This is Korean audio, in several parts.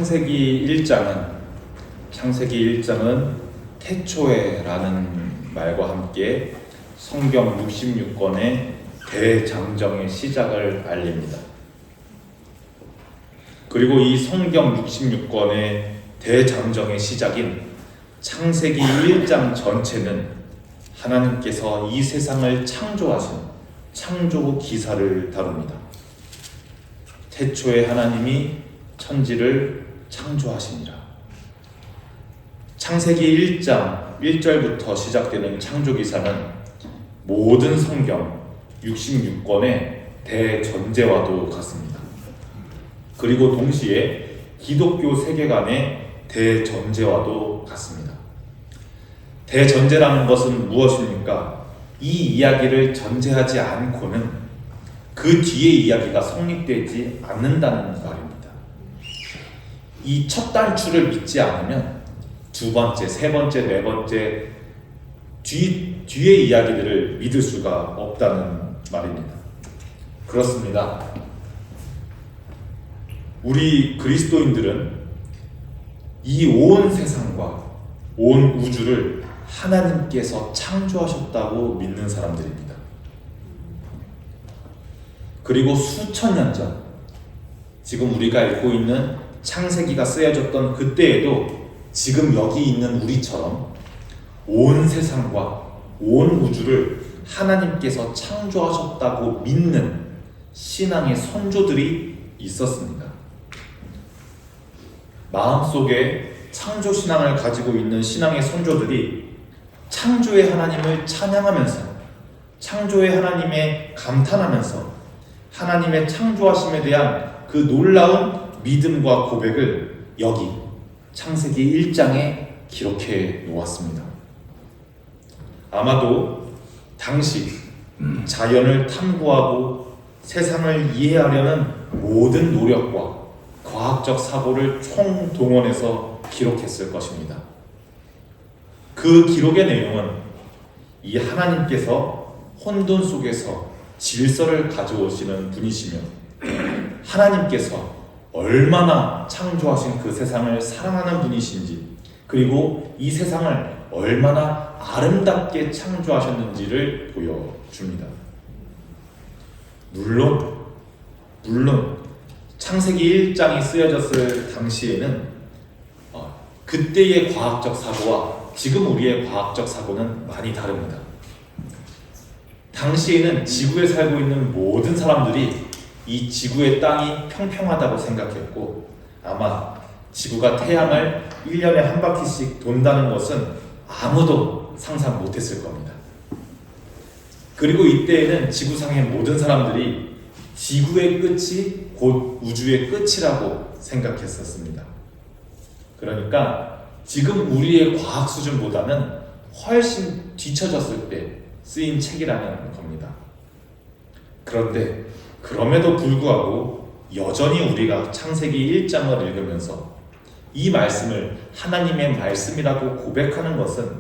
창세기 1장은 태초에라는 말과 함께 성경 66권의 대장정의 시작을 알립니다. 그리고 이 성경 66권의 대장정의 시작인 창세기 1장 전체는 하나님께서 이 세상을 창조하신 창조 기사를 다룹니다. 태초에 하나님이 천지를 창조하시니라. 창세기 1장 1절부터 시작되는 창조 기사는 모든 성경 66권의 대전제와도 같습니다. 그리고 동시에 기독교 세계관의 대전제와도 같습니다. 대전제라는 것은 무엇입니까? 이 이야기를 전제하지 않고는 그 뒤의 이야기가 성립되지 않는다는 말입니다. 이 첫 단추를 믿지 않으면 두 번째, 세 번째, 네 번째 뒤의 이야기들을 믿을 수가 없다는 말입니다. 그렇습니다. 우리 그리스도인들은 이 온 세상과 온 우주를 하나님께서 창조하셨다고 믿는 사람들입니다. 그리고 수천 년 전, 지금 우리가 읽고 있는 창세기가 쓰여졌던 그때에도 지금 여기 있는 우리처럼 온 세상과 온 우주를 하나님께서 창조하셨다고 믿는 신앙의 선조들이 있었습니다. 마음속에 창조신앙을 가지고 있는 신앙의 선조들이 창조의 하나님을 찬양하면서 창조의 하나님에 감탄하면서 하나님의 창조하심에 대한 그 놀라운 믿음과 고백을 여기 창세기 1장에 기록해 놓았습니다. 아마도 당시 자연을 탐구하고 세상을 이해하려는 모든 노력과 과학적 사고를 총동원해서 기록했을 것입니다. 그 기록의 내용은 이 하나님께서 혼돈 속에서 질서를 가져오시는 분이시며 하나님께서 얼마나 창조하신 그 세상을 사랑하는 분이신지, 그리고 이 세상을 얼마나 아름답게 창조하셨는지를 보여줍니다. 물론 창세기 1장이 쓰여졌을 당시에는 그때의 과학적 사고와 지금 우리의 과학적 사고는 많이 다릅니다. 당시에는 지구에 살고 있는 모든 사람들이 이 지구의 땅이 평평하다고 생각했고, 아마 지구가 태양을 1년에 한 바퀴씩 돈다는 것은 아무도 상상 못했을 겁니다. 그리고 이때에는 지구상의 모든 사람들이 지구의 끝이 곧 우주의 끝이라고 생각했었습니다. 그러니까 지금 우리의 과학 수준보다는 훨씬 뒤처졌을 때 쓰인 책이라는 겁니다. 그런데 그럼에도 불구하고 여전히 우리가 창세기 1장을 읽으면서 이 말씀을 하나님의 말씀이라고 고백하는 것은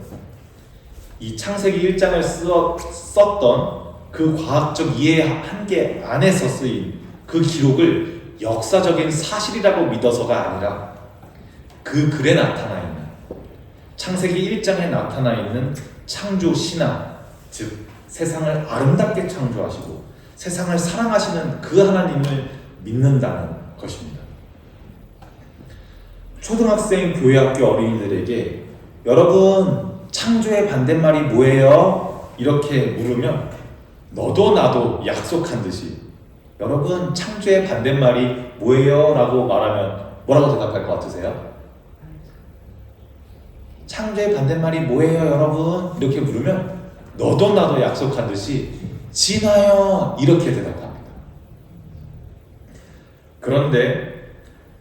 이 창세기 1장을 썼던 그 과학적 이해 한계 안에서 쓰인 그 기록을 역사적인 사실이라고 믿어서가 아니라 그 글에 나타나 있는 창세기 1장에 나타나 있는 창조 신앙, 즉 세상을 아름답게 창조하시고 세상을 사랑하시는 그 하나님을 믿는다는 것입니다. 초등학생 교회학교 어린이들에게 여러분 창조의 반대말이 뭐예요? 이렇게 물으면 너도 나도 약속한 듯이 여러분 창조의 반대말이 뭐예요? 라고 말하면 뭐라고 대답할 것 같으세요? 창조의 반대말이 뭐예요 여러분? 이렇게 물으면 너도 나도 약속한 듯이 진화요 이렇게 대답합니다. 그런데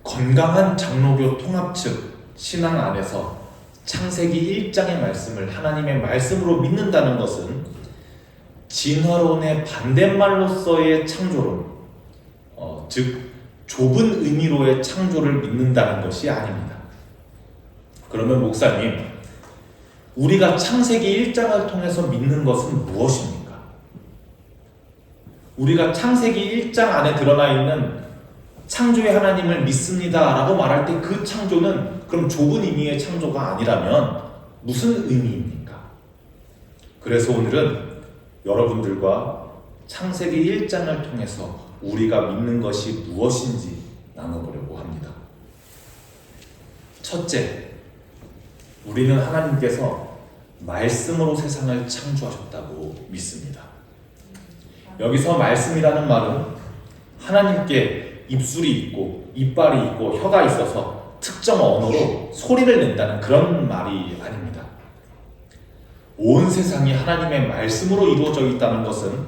건강한 장로교 통합 측 신앙 안에서 창세기 1장의 말씀을 하나님의 말씀으로 믿는다는 것은 진화론의 반대말로서의 창조론, 즉 좁은 의미로의 창조를 믿는다는 것이 아닙니다. 그러면 목사님, 우리가 창세기 1장을 통해서 믿는 것은 무엇입니까? 우리가 창세기 1장 안에 드러나 있는 창조의 하나님을 믿습니다 라고 말할 때 그 창조는 그럼 좁은 의미의 창조가 아니라면 무슨 의미입니까? 그래서 오늘은 여러분들과 창세기 1장을 통해서 우리가 믿는 것이 무엇인지 나눠보려고 합니다. 첫째, 우리는 하나님께서 말씀으로 세상을 창조하셨다고 믿습니다. 여기서 말씀이라는 말은 하나님께 입술이 있고 이빨이 있고 혀가 있어서 특정 언어로 소리를 낸다는 그런 말이 아닙니다. 온 세상이 하나님의 말씀으로 이루어져 있다는 것은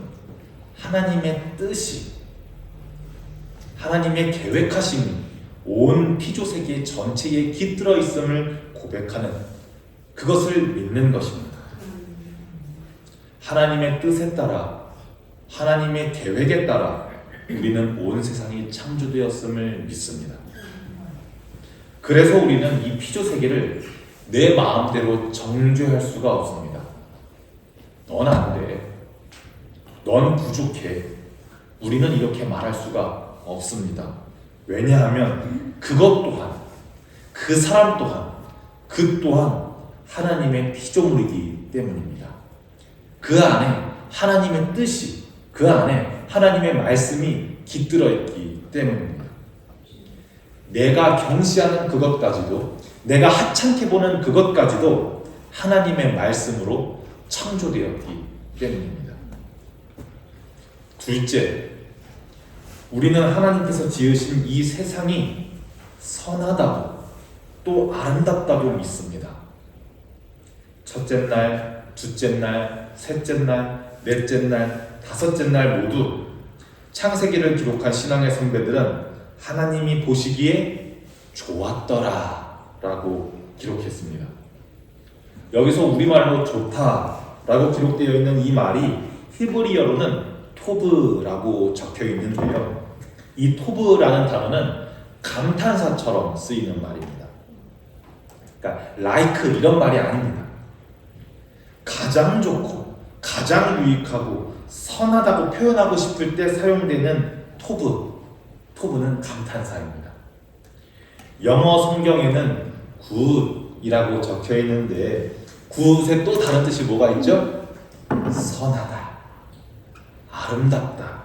하나님의 뜻이, 하나님의 계획하심이 온 피조세계 전체에 깃들어 있음을 고백하는, 그것을 믿는 것입니다. 하나님의 뜻에 따라, 하나님의 계획에 따라 우리는 온 세상이 창조되었음을 믿습니다. 그래서 우리는 이 피조세계를 내 마음대로 정죄할 수가 없습니다. 넌 안 돼. 넌 부족해. 우리는 이렇게 말할 수가 없습니다. 왜냐하면 그것 또한, 그 사람 또한, 그 또한 하나님의 피조물이기 때문입니다. 그 안에 하나님의 뜻이, 그 안에 하나님의 말씀이 깃들어 있기 때문입니다. 내가 경시하는 그것까지도, 내가 하찮게 보는 그것까지도 하나님의 말씀으로 창조되었기 때문입니다. 둘째, 우리는 하나님께서 지으신 이 세상이 선하다고 또 아름답다고 믿습니다. 첫째 날, 둘째 날, 셋째 날, 넷째 날, 다섯째 날 모두 창세기를 기록한 신앙의 선배들은 하나님이 보시기에 좋았더라 라고 기록했습니다. 여기서 우리말로 좋다 라고 기록되어 있는 이 말이 히브리어로는 토브라고 적혀 있는데요. 이 토브라는 단어는 감탄사처럼 쓰이는 말입니다. 그러니까 like 이런 말이 아닙니다. 가장 좋고 가장 유익하고 선하다고 표현하고 싶을 때 사용되는 토브는 감탄사입니다. 영어 성경에는 good이라고 적혀 있는데 good의 또 다른 뜻이 뭐가 있죠? 선하다, 아름답다.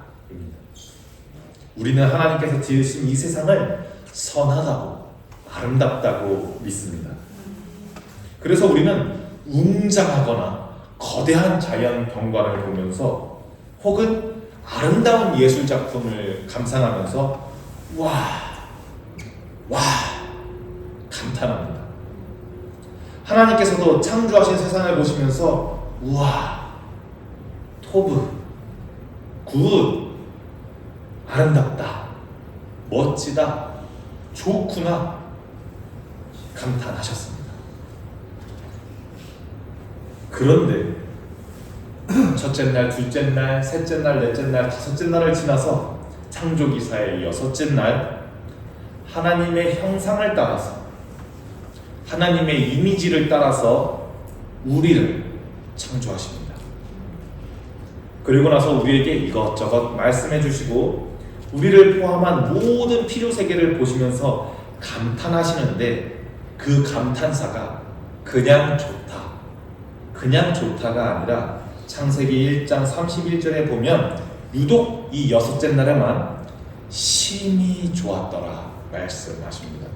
우리는 하나님께서 지으신 이 세상을 선하다고 아름답다고 믿습니다. 그래서 우리는 웅장하거나 거대한 자연 경관을 보면서 혹은 아름다운 예술 작품을 감상하면서 와 감탄합니다. 하나님께서도 창조하신 세상을 보시면서 우와, 토브, 굿, 아름답다, 멋지다, 좋구나 감탄하셨습니다. 그런데 첫째 날, 둘째 날, 셋째 날, 넷째 날, 다섯째 날을 지나서 창조기사의 여섯째 날 하나님의 형상을 따라서, 하나님의 이미지를 따라서 우리를 창조하십니다. 그리고 나서 우리에게 이것저것 말씀해 주시고 우리를 포함한 모든 필요세계를 보시면서 감탄하시는데 그 감탄사가 그냥 좋다가 아니라 창세기 1장 31절에 보면 유독 이 여섯째 날에만 심히 좋았더라 말씀하십니다.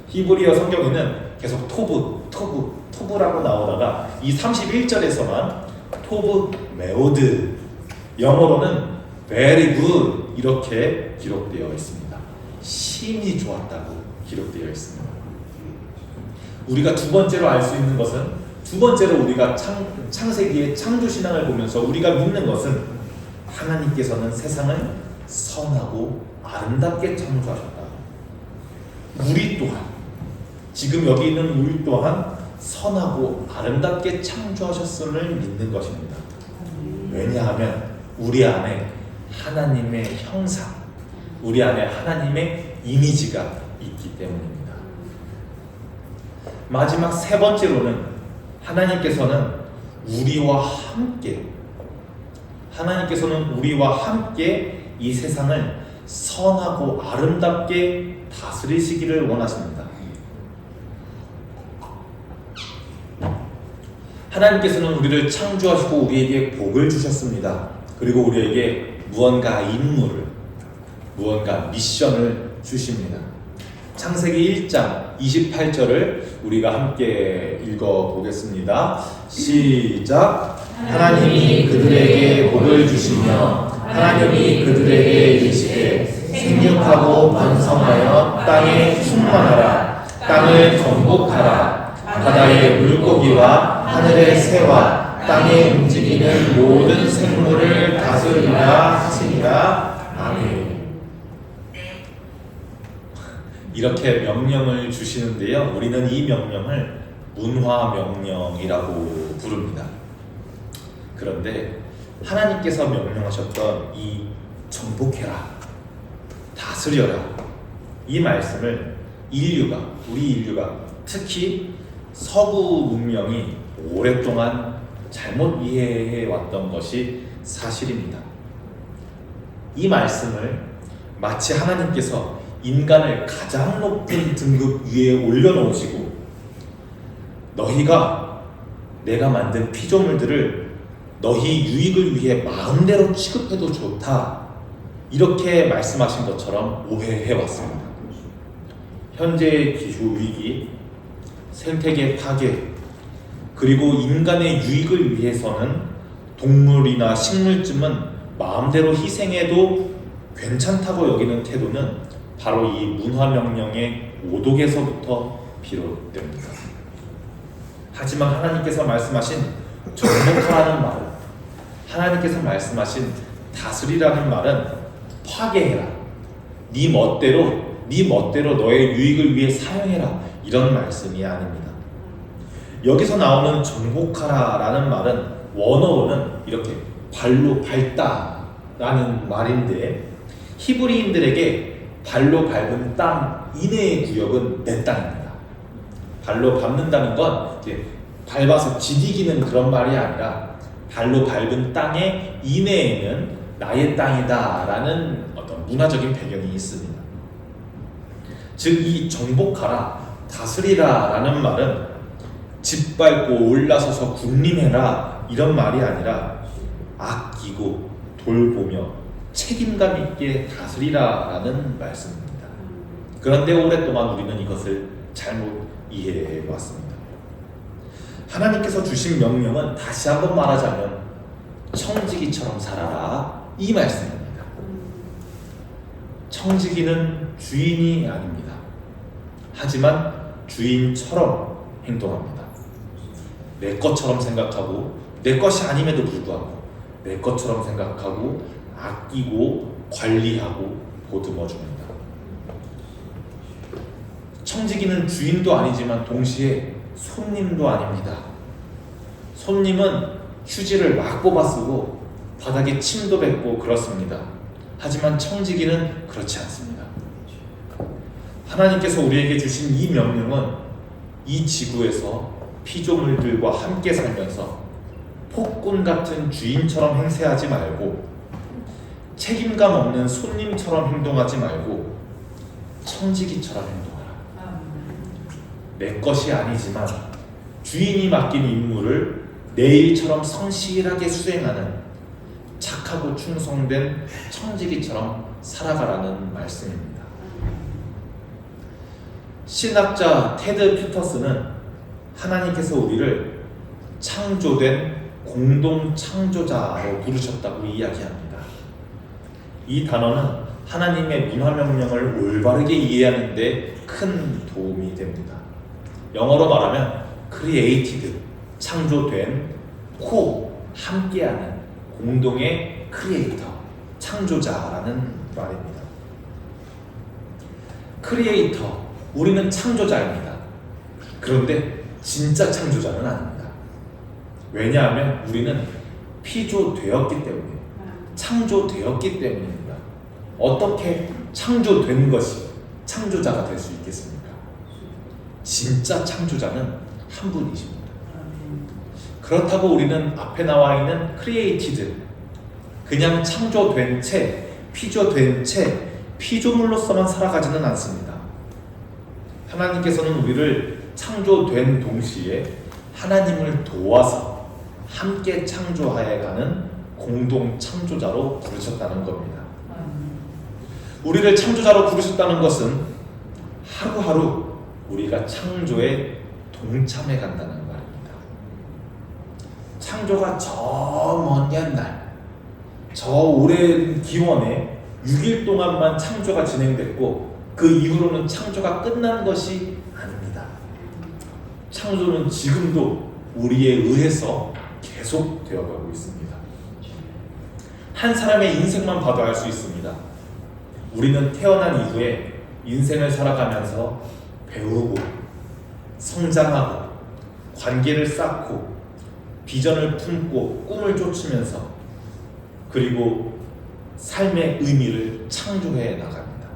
히브리어 성경에는 계속 토브라고 나오다가 이 31절에서만 토브 메오드, 영어로는 very good 이렇게 기록되어 있습니다. 심히 좋았다고 기록되어 있습니다. 우리가 두 번째로 알 수 있는 것은, 두 번째로 우리가 창세기의 창조신앙을 보면서 우리가 믿는 것은 하나님께서는 세상을 선하고 아름답게 창조하셨다. 우리 또한, 지금 여기 있는 우리 또한 선하고 아름답게 창조하셨음을 믿는 것입니다. 왜냐하면 우리 안에 하나님의 형상, 우리 안에 하나님의 이미지가 있기 때문입니다. 마지막 세 번째로는 하나님께서는 우리와 함께 이 세상을 선하고 아름답게 다스리시기를 원하십니다. 하나님께서는 우리를 창조하시고 우리에게 복을 주셨습니다. 그리고 우리에게 무언가 임무를, 무언가 미션을 주십니다. 창세기 1장 28절을 우리가 함께 읽어보겠습니다. 시작. 하나님이 그들에게 복을 주시며 하나님이 그들에게 이르시되 생육하고 번성하여 땅에 충만하라. 땅을 정복하라. 바다의 물고기와 하늘의 새와 땅에 움직이는 모든 생물을 다스리라 하시니라. 아멘. 이렇게 명령을 주시는데요, 우리는 이 명령을 문화명령이라고 부릅니다. 그런데 하나님께서 명령하셨던 이 정복해라, 다스려라, 이 말씀을 우리 인류가 특히 서구 문명이 오랫동안 잘못 이해해 왔던 것이 사실입니다. 이 말씀을 마치 하나님께서 인간을 가장 높은 등급 위에 올려놓으시고 너희가 내가 만든 피조물들을 너희 유익을 위해 마음대로 취급해도 좋다, 이렇게 말씀하신 것처럼 오해해 왔습니다. 현재의 기후위기, 생태계 파괴, 그리고 인간의 유익을 위해서는 동물이나 식물쯤은 마음대로 희생해도 괜찮다고 여기는 태도는 바로 이 문화명령의 오독에서부터 비롯됩니다. 하지만 하나님께서 말씀하신 정복하라는 말은, 하나님께서 말씀하신 다스리라는 말은 파괴해라, 네 멋대로 너의 유익을 위해 사용해라, 이런 말씀이 아닙니다. 여기서 나오는 정복하라 라는 말은 원어로는 이렇게 발로 밟다라는 말인데, 히브리인들에게 발로 밟은 땅 이내의 구역은 내 땅입니다. 발로 밟는다는 건 이제 밟아서 디디기는 그런 말이 아니라 발로 밟은 땅의 이내에는 나의 땅이다 라는 어떤 문화적인 배경이 있습니다. 즉 이 정복하라, 다스리라 라는 말은 짓밟고 올라서서 군림해라 이런 말이 아니라 아끼고 돌보며 책임감 있게 다스리라 라는 말씀입니다. 그런데 오랫동안 우리는 이것을 잘못 이해해 왔습니다. 하나님께서 주신 명령은 다시 한번 말하자면 청지기처럼 살아라, 이 말씀입니다. 청지기는 주인이 아닙니다. 하지만 주인처럼 행동합니다. 내 것처럼 생각하고 내 것이 아님에도 불구하고 내 것처럼 생각하고 아끼고 관리하고 보듬어 줍니다. 청지기는 주인도 아니지만 동시에 손님도 아닙니다. 손님은 휴지를 막 뽑아 쓰고 바닥에 침도 뱉고 그렇습니다. 하지만 청지기는 그렇지 않습니다. 하나님께서 우리에게 주신 이 명령은 이 지구에서 피조물들과 함께 살면서 폭군 같은 주인처럼 행세하지 말고 책임감 없는 손님처럼 행동하지 말고 청지기처럼 행동하라. 내 것이 아니지만 주인이 맡긴 임무를 내 일처럼 성실하게 수행하는 착하고 충성된 청지기처럼 살아가라는 말씀입니다. 신학자 테드 피터스는 하나님께서 우리를 창조된 공동 창조자로 부르셨다고 이야기합니다. 이 단어는 하나님의 문화명령을 올바르게 이해하는 데 큰 도움이 됩니다. 영어로 말하면 created, 창조된, 함께하는 공동의 크리에이터, 창조자라는 말입니다. 크리에이터, 우리는 창조자입니다. 그런데 진짜 창조자는 아닙니다. 왜냐하면 우리는 피조되었기 때문에, 창조되었기 때문입니다. 어떻게 창조된 것이 창조자가 될 수 있겠습니까? 진짜 창조자는 한 분이십니다. 그렇다고 우리는 앞에 나와 있는 created, 그냥 창조된 채, 피조된 채 피조물로서만 살아가지는 않습니다. 하나님께서는 우리를 창조된 동시에 하나님을 도와서 함께 창조하여가는 공동 창조자로 부르셨다는 겁니다. 우리를 창조자로 부르셨다는 것은 하루하루 우리가 창조에 동참해 간다는 말입니다. 창조가 저 먼 옛날, 저 오랜 기원에 6일 동안만 창조가 진행됐고 그 이후로는 창조가 끝난 것이 아닙니다. 창조는 지금도 우리에 의해서 계속 되어가고 있습니다. 한 사람의 인생만 봐도 알 수 있습니다. 우리는 태어난 이후에 인생을 살아가면서 배우고 성장하고 관계를 쌓고 비전을 품고 꿈을 쫓으면서 그리고 삶의 의미를 창조해 나갑니다.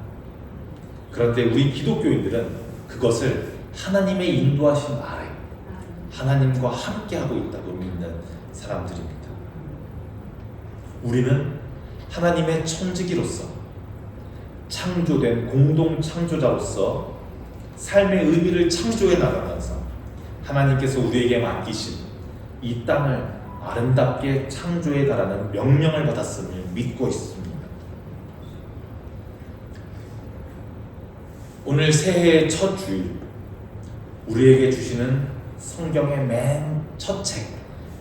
그런데 우리 기독교인들은 그것을 하나님의 인도하심 아래 하나님과 함께하고 있다고 믿는 사람들입니다. 우리는 하나님의 청지기로서 창조된 공동 창조자로서 삶의 의미를 창조해 나가면서 하나님께서 우리에게 맡기신 이 땅을 아름답게 창조해 가라는 명령을 받았음을 믿고 있습니다. 오늘 새해의 첫 주일, 우리에게 주시는 성경의 맨 첫 책,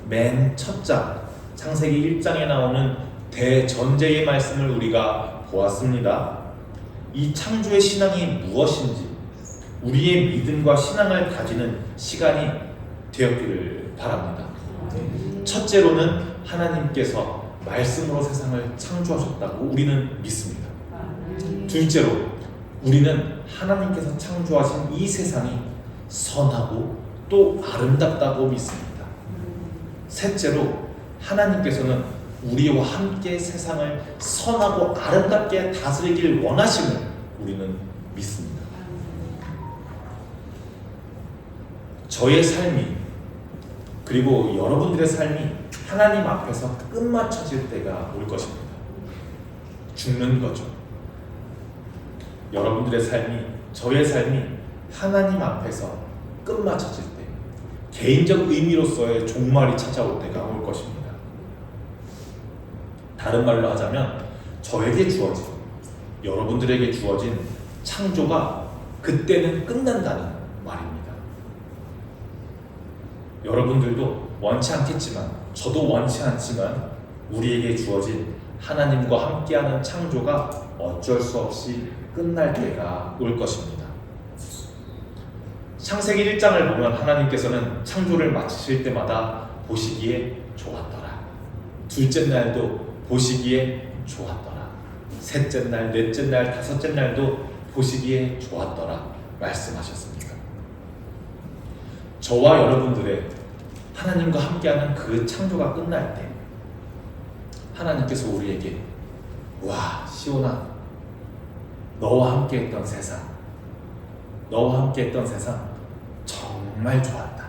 맨 첫 장, 창세기 1장에 나오는 대전제의 말씀을 우리가 보았습니다. 이 창조의 신앙이 무엇인지 우리의 믿음과 신앙을 다지는 시간이 되었기를 바랍니다. 첫째로는 하나님께서 말씀으로 세상을 창조하셨다고 우리는 믿습니다. 둘째로 우리는 하나님께서 창조하신 이 세상이 선하고 또 아름답다고 믿습니다. 셋째로 하나님께서는 우리와 함께 세상을 선하고 아름답게 다스리길 원하심을 우리는 믿습니다. 저의 삶이 그리고 여러분들의 삶이 하나님 앞에서 끝마쳐질 때가 올 것입니다. 죽는 거죠. 여러분들의 삶이, 저의 삶이 하나님 앞에서 끝마쳐질 때, 개인적 의미로서의 종말이 찾아올 때가 올 것입니다. 다른 말로 하자면 저에게 주어진, 여러분들에게 주어진 창조가 그때는 끝난다는 말입니다. 여러분들도 원치 않겠지만, 저도 원치 않지만 우리에게 주어진 하나님과 함께하는 창조가 어쩔 수 없이 끝날 때가 올 것입니다. 창세기 1장을 보면 하나님께서는 창조를 마치실 때마다 보시기에 좋았더라. 둘째 날도 보시기에 좋았더라. 셋째 날, 넷째 날, 다섯째 날도 보시기에 좋았더라 말씀하셨습니다. 저와 여러분들의 하나님과 함께하는 그 창조가 끝날 때 하나님께서 우리에게 와 시온아, 너와 함께했던 세상, 너와 함께했던 세상 정말 좋았다,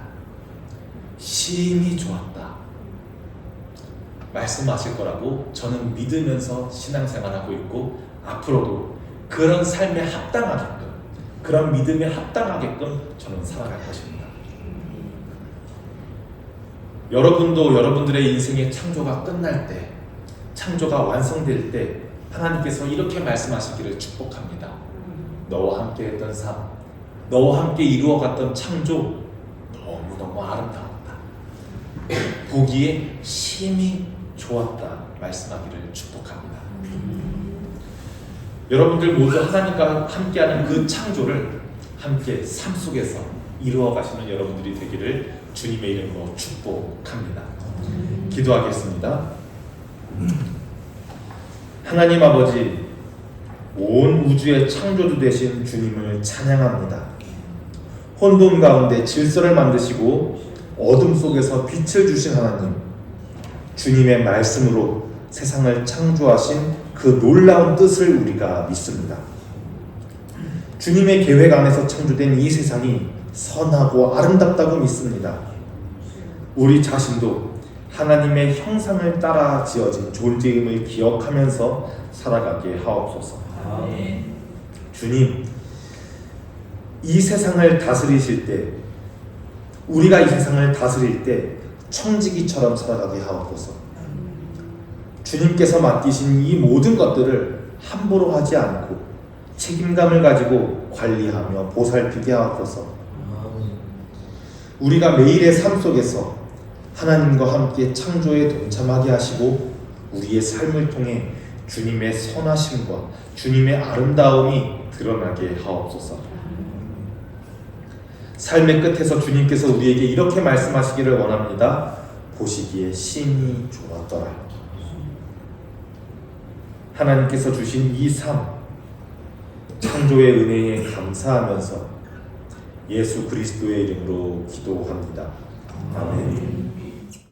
심히 좋았다 말씀하실 거라고 저는 믿으면서 신앙생활하고 있고, 앞으로도 그런 삶에 합당하게끔, 그런 믿음에 합당하게끔 저는 살아갈 것입니다. 여러분도 여러분들의 인생의 창조가 끝날 때, 창조가 완성될 때 하나님께서 이렇게 말씀하시기를 축복합니다. 너와 함께 했던 삶, 너와 함께 이루어갔던 창조 너무너무 아름다웠다, 보기에 심히 좋았다 말씀하기를 축복합니다. 여러분들 모두 하나님과 함께하는 그 창조를 함께 삶 속에서 이루어 가시는 여러분들이 되기를 주님의 이름으로 축복합니다. 기도하겠습니다. 하나님 아버지, 온 우주의 창조주 되신 주님을 찬양합니다. 혼돈 가운데 질서를 만드시고 어둠 속에서 빛을 주신 하나님, 주님의 말씀으로 세상을 창조하신 그 놀라운 뜻을 우리가 믿습니다. 주님의 계획 안에서 창조된 이 세상이 선하고 아름답다고 믿습니다. 우리 자신도 하나님의 형상을 따라 지어진 존재임을 기억하면서 살아가게 하옵소서. 주님, 이 세상을 다스리실 때, 우리가 이 세상을 다스릴 때 청지기처럼 살아가게 하옵소서. 주님께서 맡기신 이 모든 것들을 함부로 하지 않고 책임감을 가지고 관리하며 보살피게 하옵소서. 우리가 매일의 삶 속에서 하나님과 함께 창조에 동참하게 하시고 우리의 삶을 통해 주님의 선하심과 주님의 아름다움이 드러나게 하옵소서. 삶의 끝에서 주님께서 우리에게 이렇게 말씀하시기를 원합니다. 보시기에 심히 좋았더라. 하나님께서 주신 이 삶, 창조의 은혜에 감사하면서 예수 그리스도의 이름으로 기도합니다. 아멘.